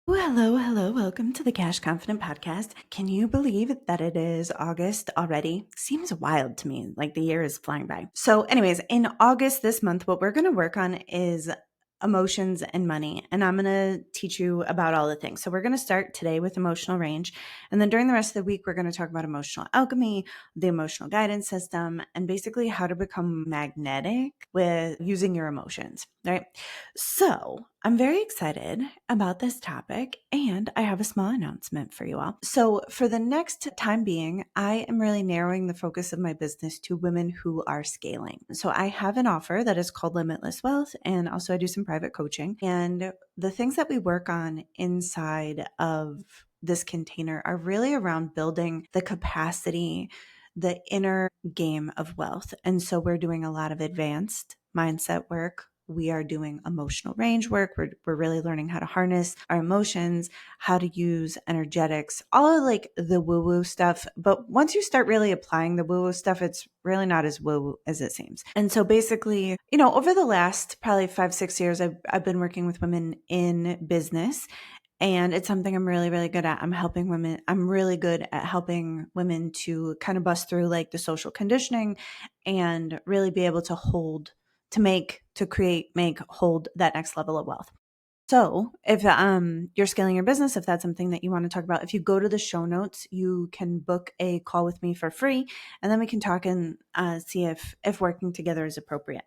Hello, hello. Welcome to the Cash Confident Podcast. Can you believe that it is August already? Seems wild to me, like the year is flying by. So, anyways, in August this month, what we're going to work on is emotions and money. And I'm going to teach you about all the things. So, we're going to start today with emotional range. And then during the rest of the week, we're going to talk about emotional alchemy, the emotional guidance system, and basically how to become magnetic with using your emotions, right? So, I'm very excited about this topic, and I have a small announcement for you all. So, for the next time being, I am really narrowing the focus of my business to women who are scaling. So, I have an offer that is called Limitless Wealth, and also I do some private coaching. And the things that we work on inside of this container are really around building the capacity, the inner game of wealth. And so, we're doing a lot of advanced mindset work. We are doing emotional range work. We're really learning how to harness our emotions, how to use energetics, all of like the woo-woo stuff. But once you start really applying the woo-woo stuff, it's really not as woo as it seems. And so basically, over the last probably 5-6 years, I've been working with women in business. And it's something I'm really, really good at. I'm really good at helping women to kind of bust through like the social conditioning and really be able to hold, to create, make, hold that next level of wealth. So if you're scaling your business, if that's something that you want to talk about, if you go to the show notes, you can book a call with me for free, and then we can talk and see if working together is appropriate.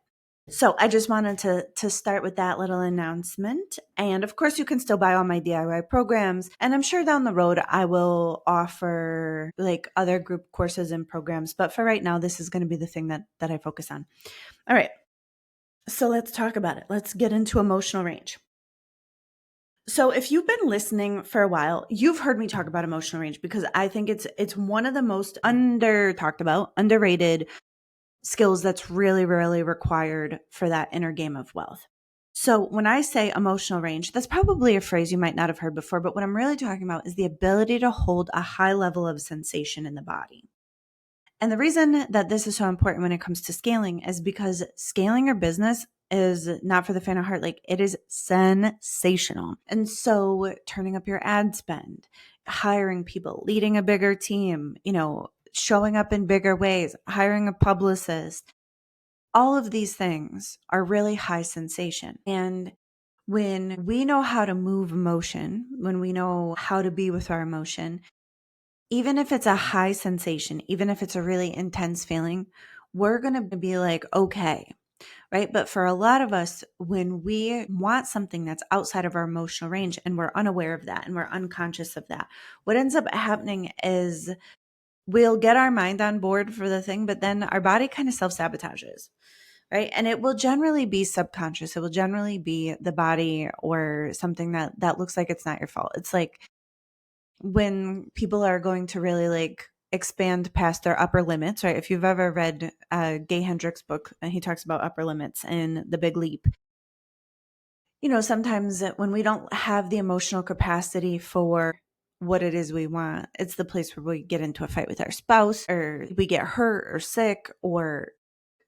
So I just wanted to start with that little announcement. And of course, you can still buy all my DIY programs. And I'm sure down the road, I will offer like other group courses and programs. But for right now, this is going to be the thing that I focus on. All right. So let's talk about it. Let's get into emotional range. So if you've been listening for a while, you've heard me talk about emotional range because I think it's one of the most talked about, underrated skills that's really, really required for that inner game of wealth. So when I say emotional range, that's probably a phrase you might not have heard before, but what I'm really talking about is the ability to hold a high level of sensation in the body. And the reason that this is so important when it comes to scaling is because scaling your business is not for the faint of heart. Like, it is sensational. And so turning up your ad spend, hiring people, leading a bigger team, showing up in bigger ways, hiring a publicist, all of these things are really high sensation. And when we know how to move emotion, when we know how to be with our emotion, even if it's a high sensation, even if it's a really intense feeling, we're going to be like, okay, right? But for a lot of us, when we want something that's outside of our emotional range and we're unaware of that and we're unconscious of that, what ends up happening is we'll get our mind on board for the thing, but then our body kind of self-sabotages, right? And it will generally be subconscious. It will generally be the body or something that looks like it's not your fault. It's like when people are going to really like expand past their upper limits, right? If you've ever read Gay Hendricks' book, and he talks about upper limits in The Big Leap, sometimes when we don't have the emotional capacity for what it is we want, it's the place where we get into a fight with our spouse, or we get hurt or sick, or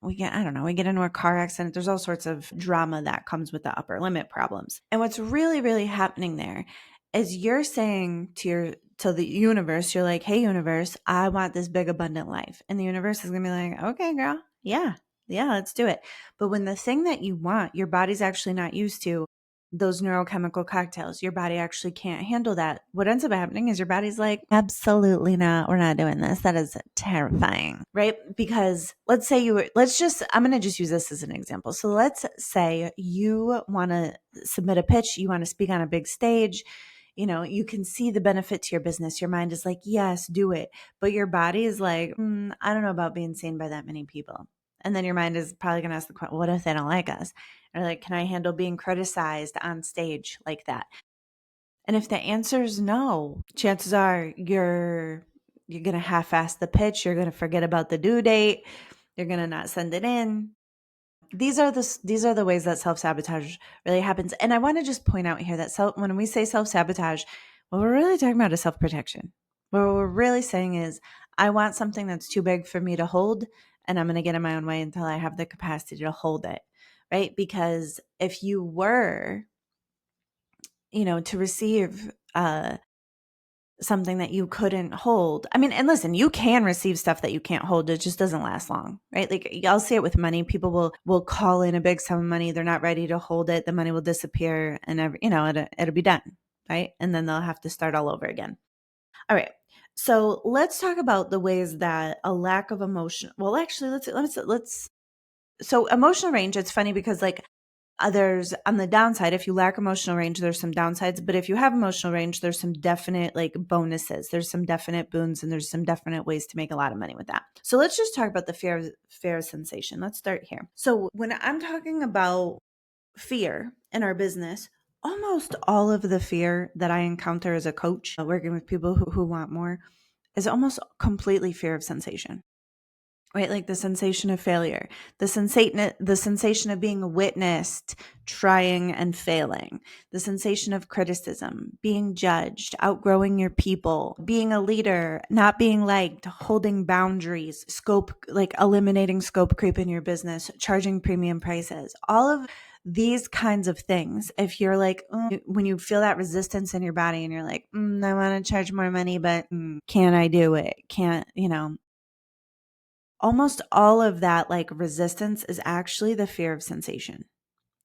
we get into a car accident. There's all sorts of drama that comes with the upper limit problems. And what's really, really happening there is you're saying to the universe, you're like, hey, universe, I want this big, abundant life. And the universe is going to be like, okay, girl. Yeah, let's do it. But when the thing that you want, your body's actually not used to those neurochemical cocktails, your body actually can't handle that. What ends up happening is your body's like, absolutely not. We're not doing this. That is terrifying, right? Because I'm going to just use this as an example. So let's say you want to submit a pitch, you want to speak on a big stage. You can see the benefit to your business. Your mind is like, yes, do it. But your body is like, I don't know about being seen by that many people. And then your mind is probably going to ask the question, what if they don't like us? Or like, can I handle being criticized on stage like that? And if the answer is no, chances are you're going to half-ass the pitch. You're going to forget about the due date. You're going to not send it in. These are the ways that self-sabotage really happens. And I want to just point out here that when we say self-sabotage, what we're really talking about is self-protection. What we're really saying is, I want something that's too big for me to hold, and I'm going to get in my own way until I have the capacity to hold it, right? Because if you were, to receive something that you couldn't hold. I mean, and listen, you can receive stuff that you can't hold. It just doesn't last long, right? Like I'll see it with money. People will call in a big sum of money. They're not ready to hold it. The money will disappear and it'll be done, right? And then they'll have to start all over again. All right. So let's talk about the ways that a lack of emotion. Well, actually, let's. So emotional range. It's funny because like there's on the downside, if you lack emotional range, there's some downsides. But if you have emotional range, there's some definite like bonuses. There's some definite boons, and there's some definite ways to make a lot of money with that. So let's just talk about the fear of sensation. Let's start here. So when I'm talking about fear in our business, almost all of the fear that I encounter as a coach working with people who want more is almost completely fear of sensation. Right, like the sensation of failure, the sensation of being witnessed, trying and failing, the sensation of criticism, being judged, outgrowing your people, being a leader, not being liked, holding boundaries, scope, like eliminating scope creep in your business, charging premium prices, all of these kinds of things. If you're like, when you feel that resistance in your body and you're like, I want to charge more money, but can I do it? Can't, almost all of that like resistance is actually the fear of sensation,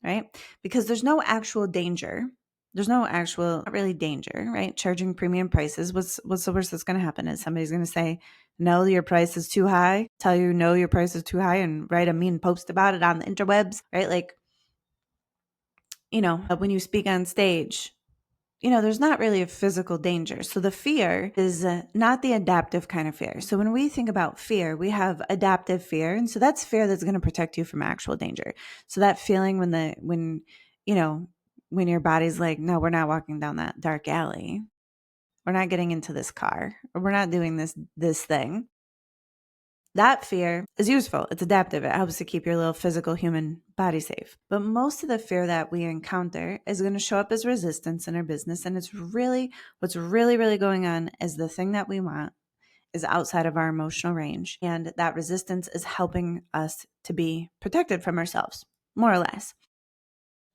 right? Because there's no actual danger. There's no actual, not really danger, right? Charging premium prices. What's the worst that's going to happen is somebody's going to say, no, your price is too high, tell you, no, your price is too high, and write a mean post about it on the interwebs, right? Like, when you speak on stage, there's not really a physical danger. So the fear is not the adaptive kind of fear. So when we think about fear, we have adaptive fear. And so that's fear that's going to protect you from actual danger. So that feeling when your body's like, no, we're not walking down that dark alley. We're not getting into this car, or we're not doing this thing. That fear is useful. It's adaptive. It helps to keep your little physical human body safe. But most of the fear that we encounter is going to show up as resistance in our business. And it's really what's really, really going on is the thing that we want is outside of our emotional range. And that resistance is helping us to be protected from ourselves, more or less.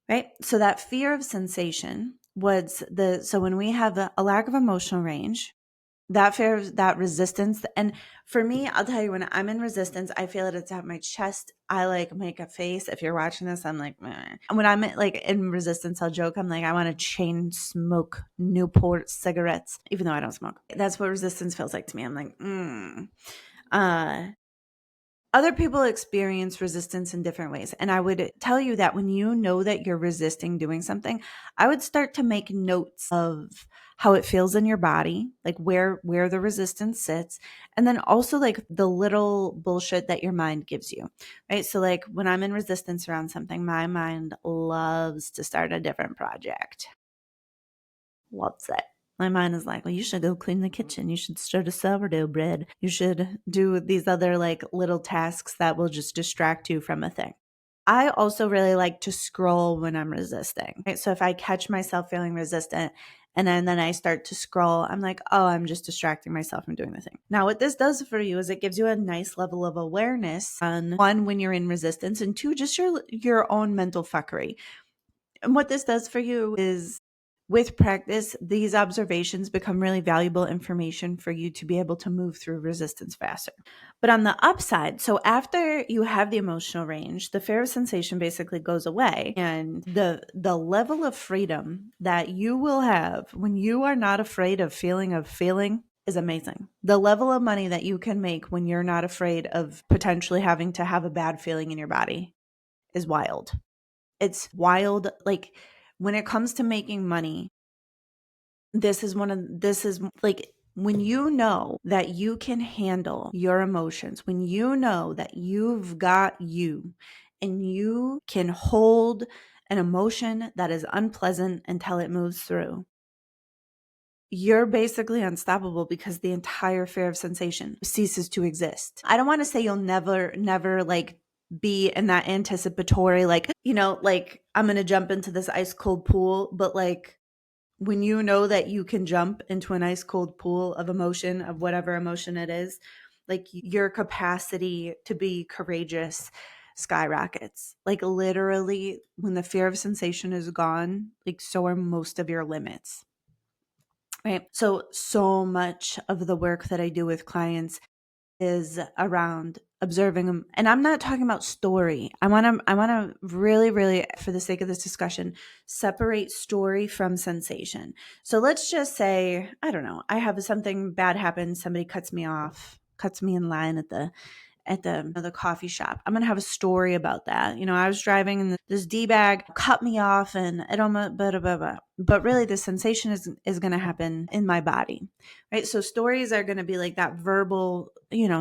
Right? So that fear of sensation so when we have a lack of emotional range, that fear, that resistance. And for me, I'll tell you, when I'm in resistance, I feel it. It's at my chest. I like make a face. If you're watching this, I'm like, meh. And when I'm like in resistance, I'll joke. I'm like, I want to chain smoke Newport cigarettes, even though I don't smoke. That's what resistance feels like to me. I'm like, Other people experience resistance in different ways. And I would tell you that when you know that you're resisting doing something, I would start to make notes of how it feels in your body, like where the resistance sits, and then also like the little bullshit that your mind gives you, right? So like when I'm in resistance around something, my mind loves to start a different project. Loves it. My mind is like, well, you should go clean the kitchen. You should start a sourdough bread. You should do these other like little tasks that will just distract you from a thing. I also really like to scroll when I'm resisting. Right? So if I catch myself feeling resistant and then I start to scroll, I'm like, oh, I'm just distracting myself from doing the thing. Now, what this does for you is it gives you a nice level of awareness on one, when you're in resistance, and two, just your own mental fuckery. And what this does for you is, with practice, these observations become really valuable information for you to be able to move through resistance faster. But on the upside, so after you have the emotional range, the fear of sensation basically goes away. And the level of freedom that you will have when you are not afraid of feeling is amazing. The level of money that you can make when you're not afraid of potentially having to have a bad feeling in your body is wild. It's wild. Like when it comes to making money, this is like when you know that you can handle your emotions, when you know that you've got you and you can hold an emotion that is unpleasant until it moves through, you're basically unstoppable because the entire fear of sensation ceases to exist. I don't want to say you'll never like be in that anticipatory, like, like I'm going to jump into this ice cold pool, but like when you know that you can jump into an ice cold pool of emotion, of whatever emotion it is, like your capacity to be courageous, skyrockets. Like literally, when the fear of sensation is gone, like so are most of your limits. Right. So much of the work that I do with clients is around observing them. And I'm not talking about story. I want to really, really, for the sake of this discussion, separate story from sensation. So let's just say, I don't know, I have something bad happen. Somebody cuts me off, cuts me in line at the coffee shop. I'm going to have a story about that. I was driving and this D-bag cut me off and it almost, blah, blah, blah, blah. But really the sensation is going to happen in my body, right? So stories are going to be like that verbal,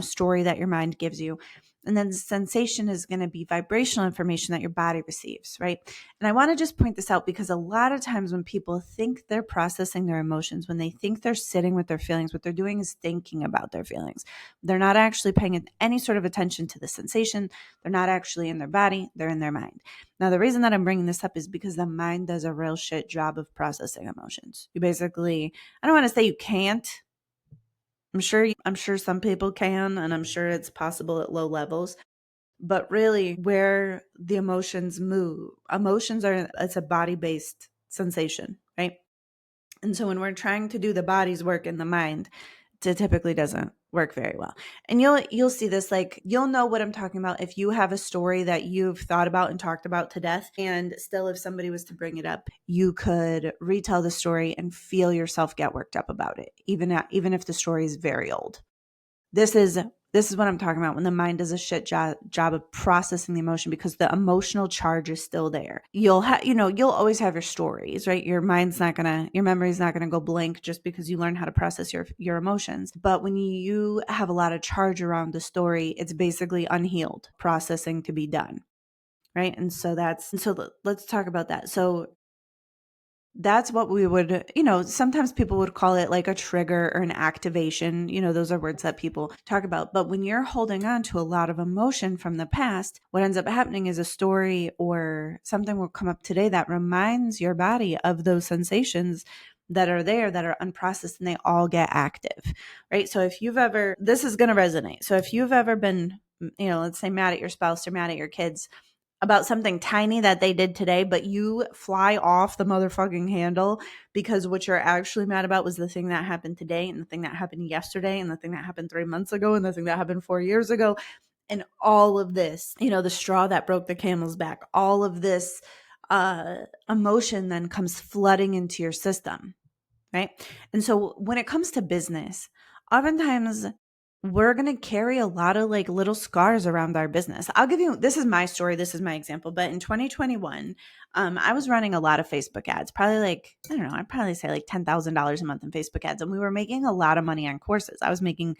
story that your mind gives you. And then the sensation is going to be vibrational information that your body receives, right? And I want to just point this out because a lot of times when people think they're processing their emotions, when they think they're sitting with their feelings, what they're doing is thinking about their feelings. They're not actually paying any sort of attention to the sensation. They're not actually in their body. They're in their mind. Now, the reason that I'm bringing this up is because the mind does a real shit job of processing emotions. You basically, I don't want to say you can't. I'm sure some people can, and I'm sure it's possible at low levels. But really, where the emotions move, it's a body-based sensation, right? And so when we're trying to do the body's work in the mind, it typically doesn't work very well. And you'll see this, like you'll know what I'm talking about if you have a story that you've thought about and talked about to death, and still if somebody was to bring it up, you could retell the story and feel yourself get worked up about it, even if the story is very old. This is what I'm talking about when the mind does a shit job of processing the emotion because the emotional charge is still there. You'll always have your stories, right? Your memory's not gonna go blank just because you learn how to process your emotions. But when you have a lot of charge around the story, it's basically unhealed processing to be done, right? And so let's talk about that. So that's what we would, sometimes people would call it like a trigger or an activation. Those are words that people talk about. But when you're holding on to a lot of emotion from the past, what ends up happening is a story or something will come up today that reminds your body of those sensations that are there, that are unprocessed, and they all get active, right? So this is going to resonate. So if you've ever been, let's say mad at your spouse or mad at your kids, about something tiny that they did today, but you fly off the motherfucking handle because what you're actually mad about was the thing that happened today and the thing that happened yesterday and the thing that happened 3 months ago and the thing that happened 4 years ago. And all of this, the straw that broke the camel's back, all of this emotion then comes flooding into your system, right? And so when it comes to business, oftentimes we're going to carry a lot of like little scars around our business. This is my story. This is my example. But in 2021, I was running a lot of Facebook ads, probably like, I don't know, I'd probably say like $10,000 a month in Facebook ads. And we were making a lot of money on courses. I was making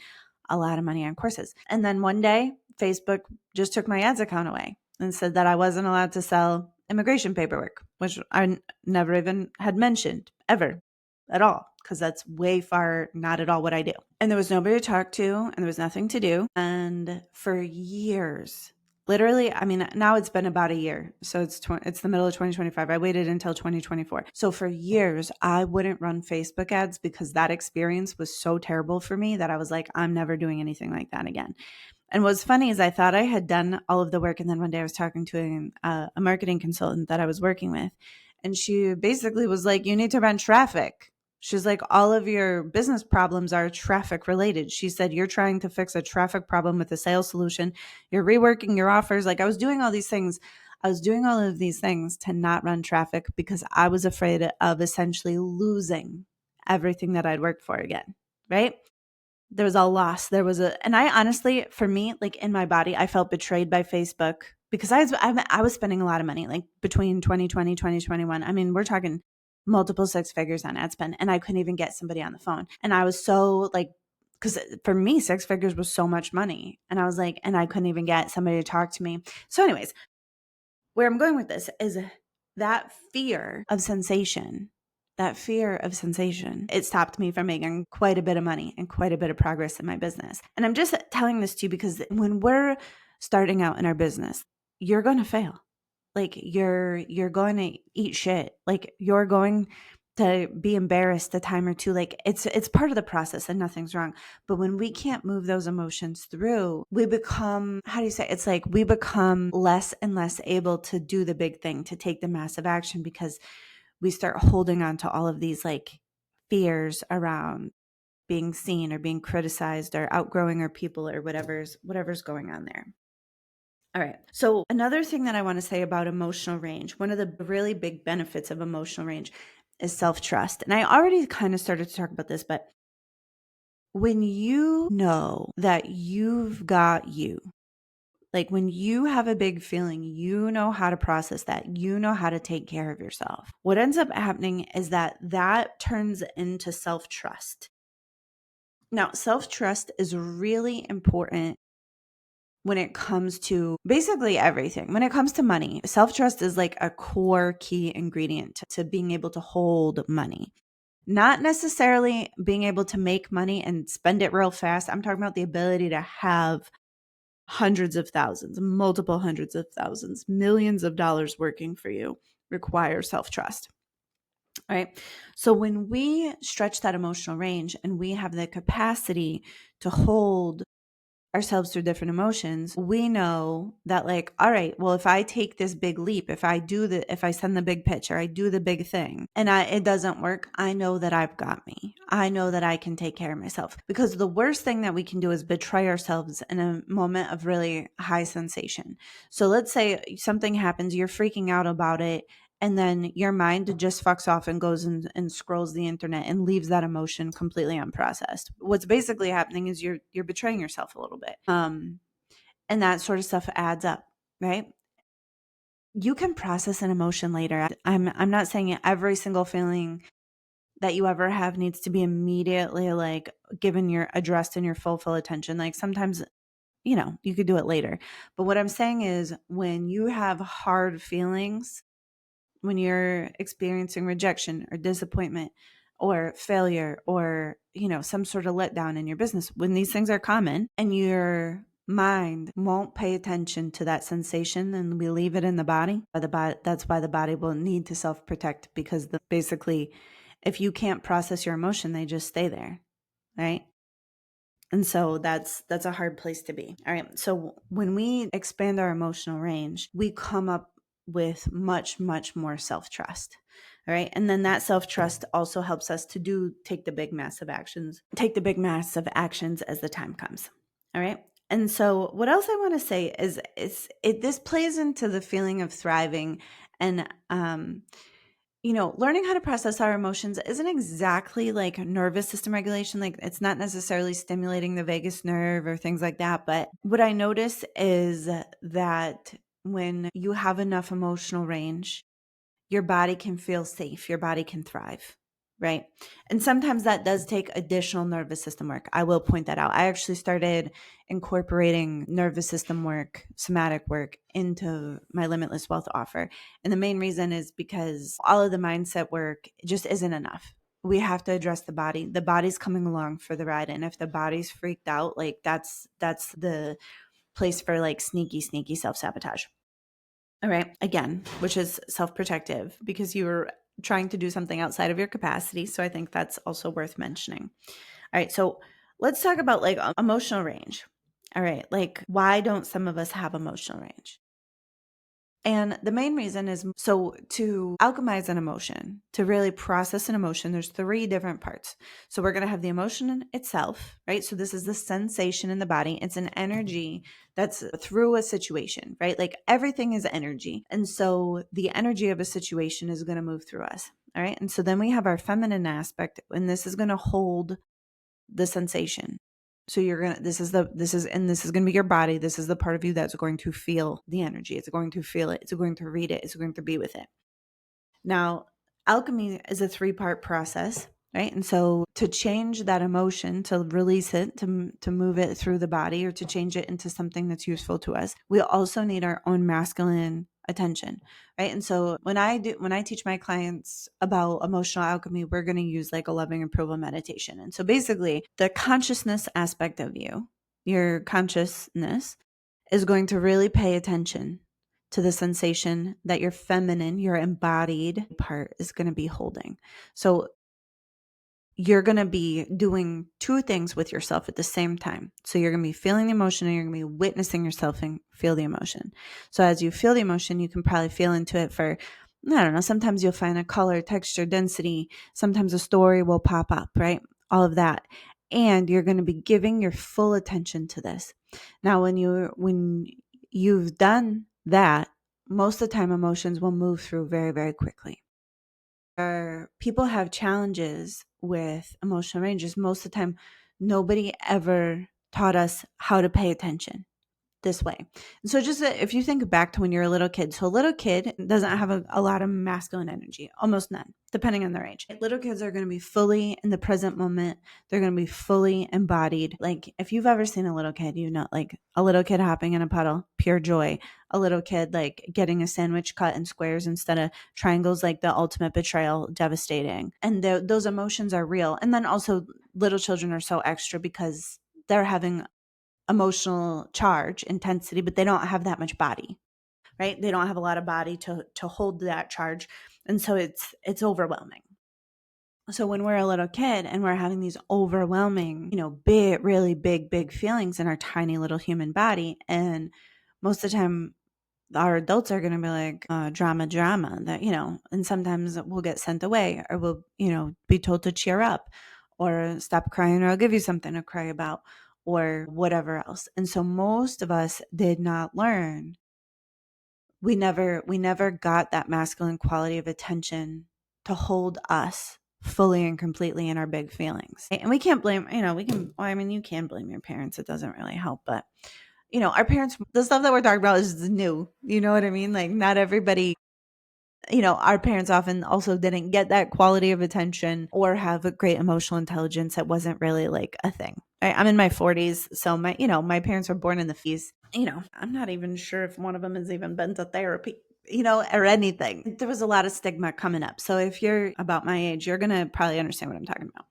a lot of money on courses. And then one day Facebook just took my ads account away and said that I wasn't allowed to sell immigration paperwork, which I never even had mentioned ever at all, because that's way far not at all what I do. And there was nobody to talk to and there was nothing to do. And for years, literally, I mean, now it's been about a year. So it's the middle of 2025. I waited until 2024. So for years, I wouldn't run Facebook ads because that experience was so terrible for me that I was like, I'm never doing anything like that again. And what's funny is I thought I had done all of the work. And then one day I was talking to a marketing consultant that I was working with. And she basically was like, you need to run traffic. She's like, all of your business problems are traffic related. She said, you're trying to fix a traffic problem with a sales solution. You're reworking your offers. Like I was doing all these things. I was doing all of these things to not run traffic because I was afraid of essentially losing everything that I'd worked for again. Right? There was a loss. And I honestly, for me, like in my body, I felt betrayed by Facebook because I was spending a lot of money, like between 2020, 2021. I mean, we're talking multiple six figures on ad spend, and I couldn't even get somebody on the phone. And I was so like, because for me, six figures was so much money. And I was like, and I couldn't even get somebody to talk to me. So anyways, where I'm going with this is that fear of sensation. It stopped me from making quite a bit of money and quite a bit of progress in my business. And I'm just telling this to you because when we're starting out in our business, you're going to fail. Like you're going to eat shit. Like you're going to be embarrassed a time or two. Like it's part of the process and nothing's wrong. But when we can't move those emotions through, we become, how do you say, it's like we become less and less able to do the big thing, to take the massive action, because we start holding on to all of these like fears around being seen or being criticized or outgrowing our people or whatever's going on there. All right. So another thing that I want to say about emotional range, one of the really big benefits of emotional range is self-trust. And I already kind of started to talk about this, but when you know that you've got you, like when you have a big feeling, you know how to process that, you know how to take care of yourself. What ends up happening is that turns into self-trust. Now, self-trust is really important when it comes to basically everything. When it comes to money, self-trust is like a core key ingredient to being able to hold money. Not necessarily being able to make money and spend it real fast. I'm talking about the ability to have hundreds of thousands, multiple hundreds of thousands, millions of dollars working for you requires self-trust. All right. So when we stretch that emotional range and we have the capacity to hold ourselves through different emotions, we know that, like, all right, well, if I take this big leap, if I send the big pitch or I do the big thing and it doesn't work, I know that I've got me. I know that I can take care of myself, because the worst thing that we can do is betray ourselves in a moment of really high sensation. So let's say something happens, you're freaking out about it, and then your mind just fucks off and goes and scrolls the internet and leaves that emotion completely unprocessed. What's basically happening is you're betraying yourself a little bit. And that sort of stuff adds up, right? You can process an emotion later. I'm not saying every single feeling that you ever have needs to be immediately like given your addressed and your full attention. Like sometimes, you could do it later. But what I'm saying is, when you have hard feelings, when you're experiencing rejection or disappointment or failure or, some sort of letdown in your business, when these things are common and your mind won't pay attention to that sensation and we leave it in the body, that's why the body will need to self-protect, because basically if you can't process your emotion, they just stay there, right? And so that's a hard place to be. All right. So when we expand our emotional range, we come up with much, much more self-trust. All right. And then that self-trust also helps us to take the big massive actions as the time comes. All right. And so what else I want to say is this plays into the feeling of thriving, and learning how to process our emotions isn't exactly like nervous system regulation. Like it's not necessarily stimulating the vagus nerve or things like that. But what I notice is that when you have enough emotional range, your body can feel safe, your body can thrive, right? And sometimes that does take additional nervous system work. I will point that out. I actually started incorporating nervous system work, somatic work into my Limitless Wealth offer. And the main reason is because all of the mindset work just isn't enough. We have to address the body. The body's coming along for the ride. And if the body's freaked out, like that's the place for like sneaky self-sabotage. All right. Again, which is self-protective because you were trying to do something outside of your capacity. So I think that's also worth mentioning. All right. So let's talk about like emotional range. All right. Like, why don't some of us have emotional range? And the main reason is, so to alchemize an emotion, to really process an emotion, there's 3 different parts. So we're going to have the emotion itself, right? So this is the sensation in the body. It's an energy that's through a situation, right? Like everything is energy. And so the energy of a situation is going to move through us. All right. And so then we have our feminine aspect, and this is going to hold the sensation. So this is going to be your body. This is the part of you that's going to feel the energy. It's going to feel it. It's going to read it. It's going to be with it. Now, alchemy is a 3-part process, right? And so to change that emotion, to release it, to move it through the body, or to change it into something that's useful to us, we also need our own masculine attention, right? And so when I teach my clients about emotional alchemy, we're going to use like a loving approval meditation. And so basically the consciousness aspect of you, your consciousness, is going to really pay attention to the sensation that your feminine, your embodied part is going to be holding. So you're going to be doing two things with yourself at the same time. So you're going to be feeling the emotion and you're going to be witnessing yourself and feel the emotion. So as you feel the emotion, you can probably feel into it for, I don't know, sometimes you'll find a color, texture, density. Sometimes a story will pop up, right? All of that. And you're going to be giving your full attention to this. Now, when you've done that, most of the time emotions will move through very, very quickly. People have challenges with emotional ranges. Most of the time, nobody ever taught us how to pay attention this way. And so just if you think back to when you're a little kid, so a little kid doesn't have a lot of masculine energy, almost none, depending on their age. Little kids are going to be fully in the present moment. They're going to be fully embodied. Like if you've ever seen a little kid, you know, like a little kid hopping in a puddle, pure joy. A little kid like getting a sandwich cut in squares instead of triangles, like the ultimate betrayal, devastating. And those emotions are real. And then also little children are so extra because they're having emotional charge, intensity, but they don't have that much body, right? They don't have a lot of body to hold that charge. And so it's overwhelming. So when we're a little kid and we're having these overwhelming, big, really big feelings in our tiny little human body, and most of the time our adults are going to be like drama that, and sometimes we'll get sent away or we'll, be told to cheer up or stop crying or I'll give you something to cry about or whatever else. And so most of us did not learn. We never got that masculine quality of attention to hold us fully and completely in our big feelings. And we can't blame, you can blame your parents. It doesn't really help, but our parents, the stuff that we're talking about is new. You know what I mean? Like not everybody, our parents often also didn't get that quality of attention or have a great emotional intelligence. That wasn't really like a thing. I'm in my 40s. So my parents were born in the 50s. I'm not even sure if one of them has even been to therapy, or anything. There was a lot of stigma coming up. So if you're about my age, you're going to probably understand what I'm talking about.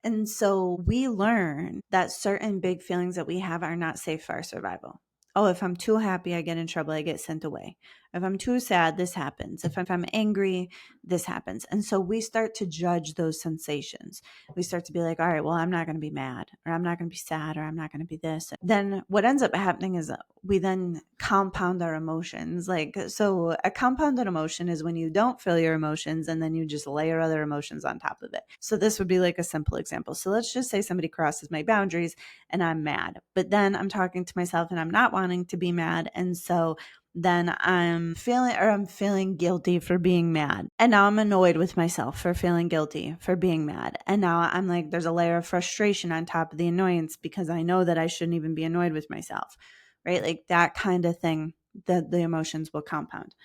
And so we learn that certain big feelings that we have are not safe for our survival. Oh, if I'm too happy, I get in trouble, I get sent away. If I'm too sad, this happens. If I'm angry, this happens. And so we start to judge those sensations. We start to be like, all right, well, I'm not going to be mad, or I'm not going to be sad, or I'm not going to be this. Then what ends up happening is we then compound our emotions. So a compounded emotion is when you don't feel your emotions and then you just layer other emotions on top of it. So this would be like a simple example. So let's just say somebody crosses my boundaries and I'm mad, but then I'm talking to myself and I'm not wanting to be mad. And so then I'm feeling guilty for being mad. And now I'm annoyed with myself for feeling guilty for being mad. And now I'm like, there's a layer of frustration on top of the annoyance because I know that I shouldn't even be annoyed with myself, right? Like that kind of thing, that the emotions will compound.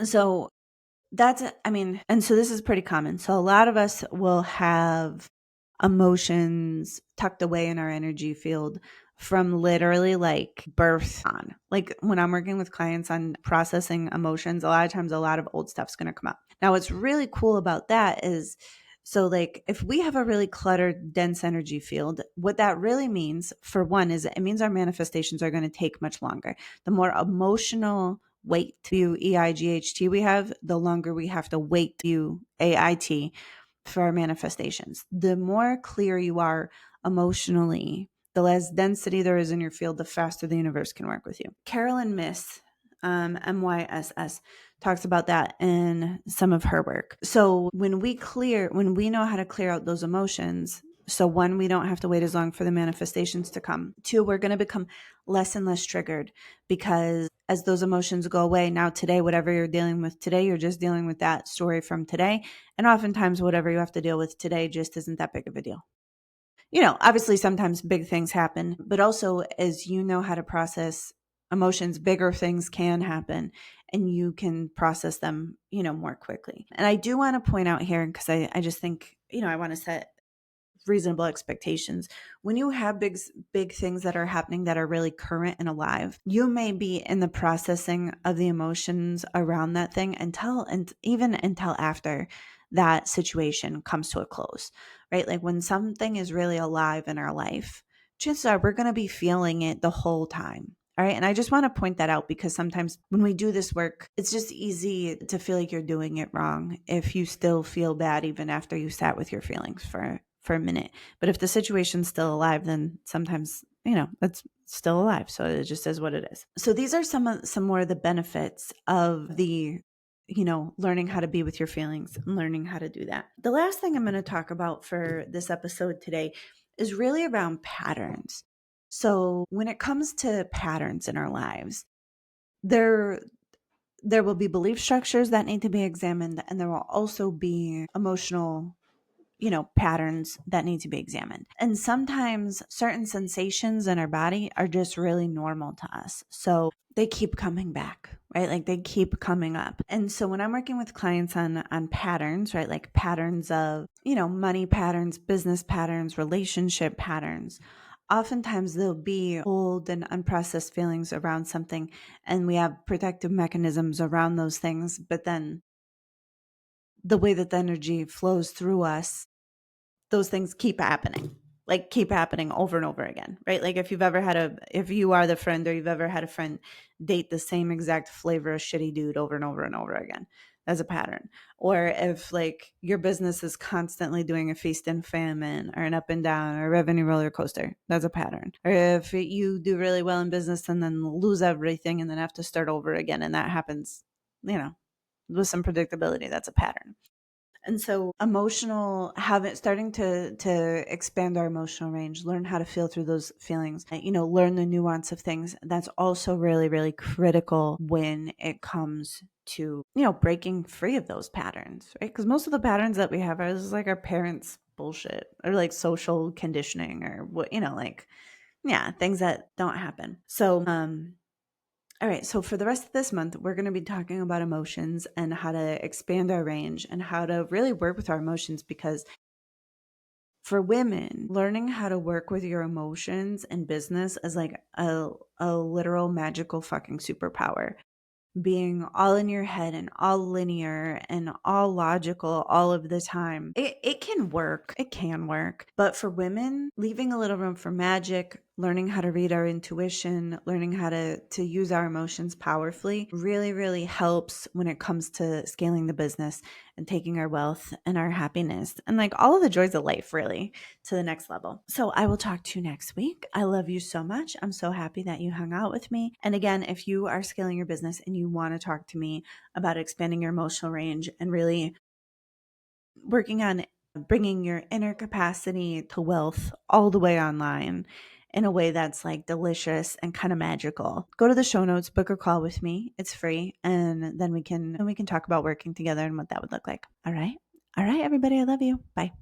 So and so this is pretty common. So a lot of us will have emotions tucked away in our energy field from literally like birth on. Like when I'm working with clients on processing emotions, a lot of times a lot of old stuff's going to come up. Now, what's really cool about that is, so like if we have a really cluttered, dense energy field, what that really means, for one, is it means our manifestations are going to take much longer. The more emotional weight to EIGHT we have, the longer we have to wait to AIT for our manifestations. The more clear you are emotionally, the less density there is in your field, the faster the universe can work with you. Carolyn Myss, MYSS, talks about that in some of her work. So when we know how to clear out those emotions, so one, we don't have to wait as long for the manifestations to come. Two, we're going to become less and less triggered because as those emotions go away, now today, whatever you're dealing with today, you're just dealing with that story from today. And oftentimes whatever you have to deal with today just isn't that big of a deal. Obviously sometimes big things happen, but also as you know how to process emotions, bigger things can happen and you can process them, more quickly. And I do want to point out here, because I just think, I want to set reasonable expectations. When you have big things that are happening that are really current and alive, you may be in the processing of the emotions around that thing even until after that situation comes to a close, right? Like when something is really alive in our life, chances are we're going to be feeling it the whole time. All right. And I just want to point that out because sometimes when we do this work, it's just easy to feel like you're doing it wrong if you still feel bad even after you sat with your feelings for a minute. But if the situation's still alive, then sometimes, it's still alive. So it just is what it is. So these are some more of the benefits of the learning how to be with your feelings and learning how to do that. The last thing I'm going to talk about for this episode today is really around patterns. So when it comes to patterns in our lives, there will be belief structures that need to be examined, and there will also be emotional patterns that need to be examined. And sometimes certain sensations in our body are just really normal to us. So they keep coming back, right? Like they keep coming up. And so when I'm working with clients on patterns, right? Like patterns of, money patterns, business patterns, relationship patterns, oftentimes there'll be old and unprocessed feelings around something, and we have protective mechanisms around those things. But then the way that the energy flows through us, those things keep happening over and over again, right? Like if you are the friend, or you've ever had a friend date the same exact flavor of shitty dude over and over and over again, that's a pattern. Or if like your business is constantly doing a feast and famine, or an up and down, or a revenue roller coaster, that's a pattern. Or if you do really well in business and then lose everything and then have to start over again, and that happens, with some predictability, that's a pattern. And so starting to expand our emotional range, learn how to feel through those feelings, learn the nuance of things. That's also really, really critical when it comes to, breaking free of those patterns, right? Because most of the patterns that we have are just like our parents' bullshit, or like social conditioning, or what, things that don't happen. So, all right, so for the rest of this month, we're going to be talking about emotions and how to expand our range and how to really work with our emotions, because for women, learning how to work with your emotions in business is like a literal magical fucking superpower. Being all in your head and all linear and all logical all of the time, it can work. It can work. But for women, leaving a little room for magic, learning how to read our intuition, learning how to use our emotions powerfully really, really helps when it comes to scaling the business and taking our wealth and our happiness and like all of the joys of life really to the next level. So I will talk to you next week. I love you so much. I'm so happy that you hung out with me. And again, if you are scaling your business and you want to talk to me about expanding your emotional range and really working on bringing your inner capacity to wealth all the way online in a way that's like delicious and kind of magical, go to the show notes, book a call with me. It's free. And then we can talk about working together and what that would look like. All right. All right, everybody. I love you. Bye.